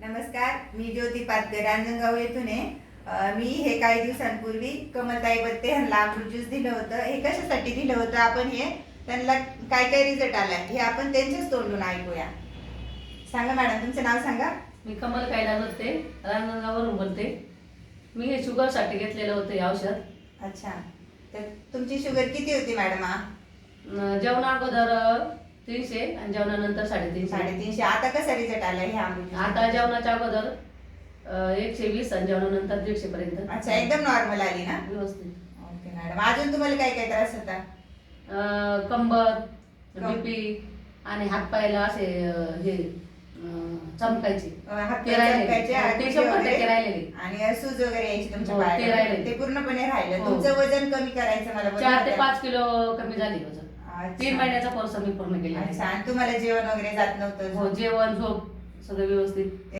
नमस्कार, मी ज्योती पातकर रांजणगाव येथून आहे. मी हे काही दिवसांपूर्वी कमलताई बत्ते ह्यांना अमृत ज्यूस दिलं होतं. हे कशासाठी दिलं होतं आपण हे त्यांना काय काय रिझल्ट आलाय हे आपण त्यांच्याच तोंडून ऐकूया. सांगा मॅडम, तुमचं नाव सांगा. मी कमल कैलास बोलते, रांजणगाववरून बोलते. मी हे शुगरसाठी घेतलेलं होतं हे औषध. अच्छा, तर तुमची शुगर किती होती मॅडम? जेवणा अगोदर 300 आणि जेवणानंतर 350. 350. आता कसा रिझल्ट आलाय हे अमृत? आता जेवणाच्या अगोदर 120 आणि जेवणानंतर 150 पर्यंत. अच्छा, एकदम नॉर्मल आली ना? व्यवस्थित. ओके मॅडम, अजून तुम्हाला काय काय त्रास होता? कंबर, बीपी आणि हातपायला असे हे चमकायचे. हात ते राहिलेले. चमकायचे, ते 100% राहिलेले. आणि सूज वगैरे यायची तुमच्या हो, ते पायाला, राहिलेले. ते पूर्णपणे राहिलं. हो. तुमचं वजन कमी करायचं मला 4 ते बोलले 5 किलो कमी झाली वजन. अच्छा. 3 महिन्याचा कोर्स मी पूर्ण केला. अच्छा, आणि तुम्हाला जेवण वगैरे जात नव्हतं? हो, जेवण झोप सगळं व्यवस्थित.